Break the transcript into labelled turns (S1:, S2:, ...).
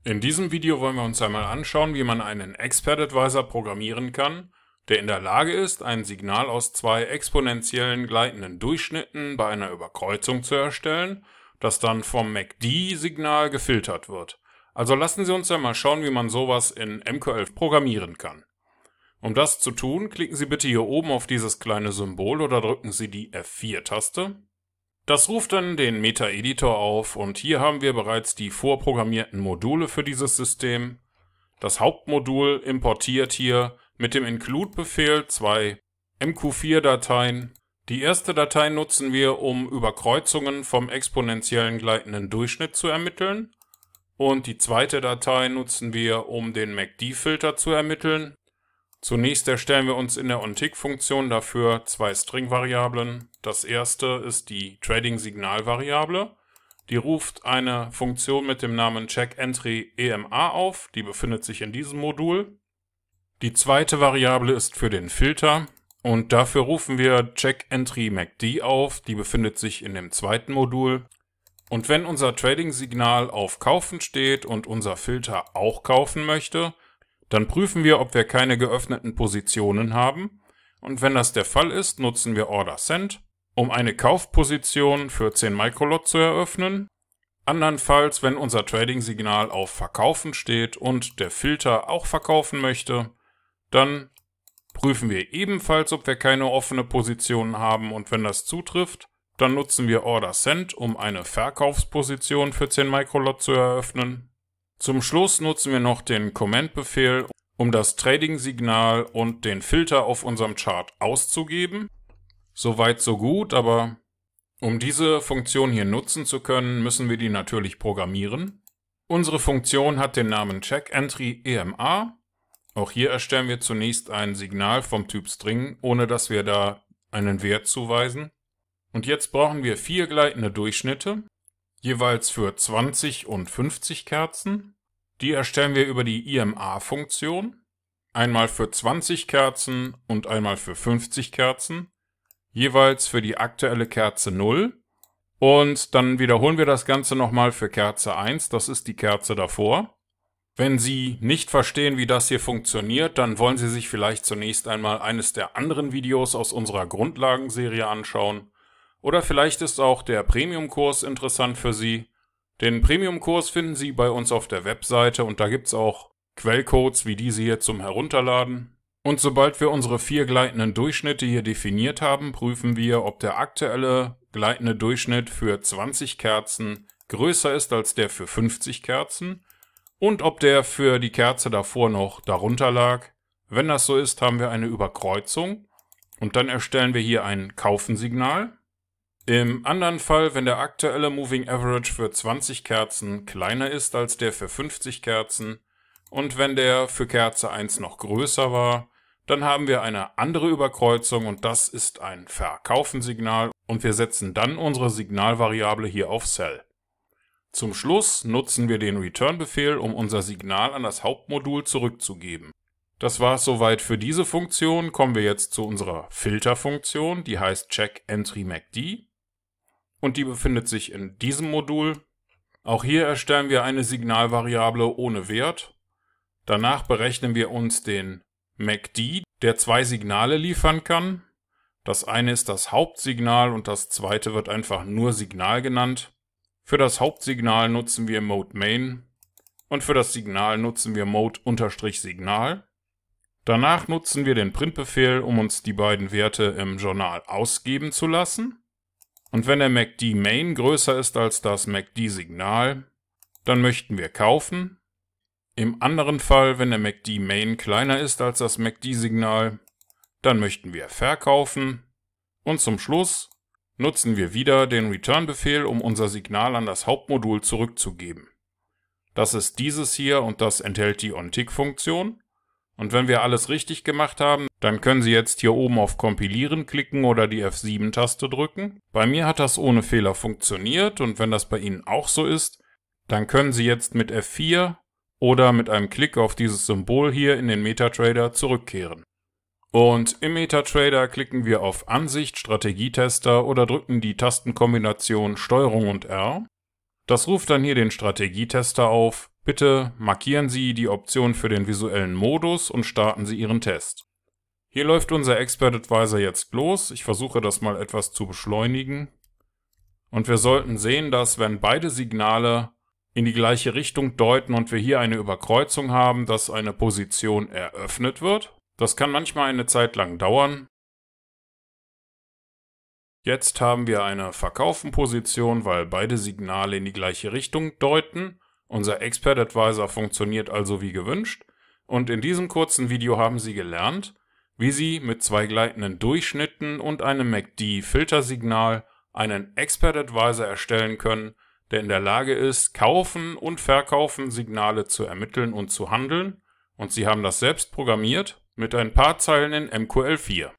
S1: In diesem Video wollen wir uns einmal anschauen, wie man einen Expert Advisor programmieren kann, der in der Lage ist, ein Signal aus zwei exponentiellen gleitenden Durchschnitten bei einer Überkreuzung zu erstellen, das dann vom MACD-Signal gefiltert wird. Also lassen Sie uns einmal schauen, wie man sowas in MQ11 programmieren kann. Um das zu tun, klicken Sie bitte hier oben auf dieses kleine Symbol oder drücken Sie die F4-Taste. Das ruft dann den Meta-Editor auf und hier haben wir bereits die vorprogrammierten Module für dieses System. Das Hauptmodul importiert hier mit dem Include-Befehl zwei MQ4-Dateien. Die erste Datei nutzen wir, um Überkreuzungen vom exponentiellen gleitenden Durchschnitt zu ermitteln. Und die zweite Datei nutzen wir, um den MACD-Filter zu ermitteln. Zunächst erstellen wir uns in der onTick-Funktion dafür zwei String-Variablen. Das erste ist die Trading-Signal-Variable. Die ruft eine Funktion mit dem Namen checkEntry-EMA auf. Die befindet sich in diesem Modul. Die zweite Variable ist für den Filter. Und dafür rufen wir checkEntry-MACD auf. Die befindet sich in dem zweiten Modul. Und wenn unser Trading-Signal auf Kaufen steht und unser Filter auch kaufen möchte, dann prüfen wir, ob wir keine geöffneten Positionen haben. Und wenn das der Fall ist, nutzen wir OrderSend, um eine Kaufposition für 10 Microlot zu eröffnen. Andernfalls, wenn unser Trading-Signal auf Verkaufen steht und der Filter auch verkaufen möchte, dann prüfen wir ebenfalls, ob wir keine offene Positionen haben. Und wenn das zutrifft, dann nutzen wir OrderSend, um eine Verkaufsposition für 10 Microlot zu eröffnen. Zum Schluss nutzen wir noch den Command-Befehl, um das Trading-Signal und den Filter auf unserem Chart auszugeben. Soweit so gut, aber um diese Funktion hier nutzen zu können, müssen wir die natürlich programmieren. Unsere Funktion hat den Namen checkEntry-EMA. Auch hier erstellen wir zunächst ein Signal vom Typ String, ohne dass wir da einen Wert zuweisen. Und jetzt brauchen wir 4 gleitende Durchschnitte, jeweils für 20 und 50 Kerzen. Die erstellen wir über die IMA-Funktion. Einmal für 20 Kerzen und einmal für 50 Kerzen. Jeweils für die aktuelle Kerze 0. Und dann wiederholen wir das Ganze nochmal für Kerze 1. Das ist die Kerze davor. Wenn Sie nicht verstehen, wie das hier funktioniert, dann wollen Sie sich vielleicht zunächst einmal eines der anderen Videos aus unserer Grundlagenserie anschauen. Oder vielleicht ist auch der Premium-Kurs interessant für Sie. Den Premium-Kurs finden Sie bei uns auf der Webseite und da gibt es auch Quellcodes wie diese hier zum Herunterladen. Und sobald wir unsere 4 gleitenden Durchschnitte hier definiert haben, prüfen wir, ob der aktuelle gleitende Durchschnitt für 20 Kerzen größer ist als der für 50 Kerzen und ob der für die Kerze davor noch darunter lag. Wenn das so ist, haben wir eine Überkreuzung und dann erstellen wir hier ein Kaufensignal. Im anderen Fall, wenn der aktuelle Moving Average für 20 Kerzen kleiner ist als der für 50 Kerzen und wenn der für Kerze 1 noch größer war, dann haben wir eine andere Überkreuzung und das ist ein Verkaufensignal und wir setzen dann unsere Signalvariable hier auf Sell. Zum Schluss nutzen wir den Return-Befehl, um unser Signal an das Hauptmodul zurückzugeben. Das war es soweit für diese Funktion. Kommen wir jetzt zu unserer Filterfunktion, die heißt checkEntry-MACD. Und die befindet sich in diesem Modul. Auch hier erstellen wir eine Signalvariable ohne Wert. Danach berechnen wir uns den MACD, der 2 Signale liefern kann. Das eine ist das Hauptsignal und das zweite wird einfach nur Signal genannt. Für das Hauptsignal nutzen wir Mode_Main und für das Signal nutzen wir Mode_Signal. Danach nutzen wir den Print-Befehl, um uns die beiden Werte im Journal ausgeben zu lassen. Und wenn der MACD-Main größer ist als das MACD-Signal, dann möchten wir kaufen. Im anderen Fall, wenn der MACD-Main kleiner ist als das MACD-Signal, dann möchten wir verkaufen. Und zum Schluss nutzen wir wieder den Return-Befehl, um unser Signal an das Hauptmodul zurückzugeben. Das ist dieses hier und das enthält die onTick-Funktion. Und wenn wir alles richtig gemacht haben, dann können Sie jetzt hier oben auf Kompilieren klicken oder die F7-Taste drücken. Bei mir hat das ohne Fehler funktioniert und wenn das bei Ihnen auch so ist, dann können Sie jetzt mit F4 oder mit einem Klick auf dieses Symbol hier in den MetaTrader zurückkehren. Und im MetaTrader klicken wir auf Ansicht, Strategietester oder drücken die Tastenkombination STRG und R. Das ruft dann hier den Strategietester auf Bitte markieren Sie die Option für den visuellen Modus und starten Sie Ihren Test. Hier läuft unser Expert Advisor jetzt los. Ich versuche das mal etwas zu beschleunigen. Und wir sollten sehen, dass wenn beide Signale in die gleiche Richtung deuten und wir hier eine Überkreuzung haben, dass eine Position eröffnet wird. Das kann manchmal eine Zeit lang dauern. Jetzt haben wir eine Verkaufen-Position, weil beide Signale in die gleiche Richtung deuten. Unser Expert Advisor funktioniert also wie gewünscht. Und in diesem kurzen Video haben Sie gelernt, wie Sie mit zwei gleitenden Durchschnitten und einem MACD-Filtersignal einen Expert Advisor erstellen können, der in der Lage ist, Kaufen und Verkaufen Signale zu ermitteln und zu handeln. Und Sie haben das selbst programmiert mit ein paar Zeilen in MQL4.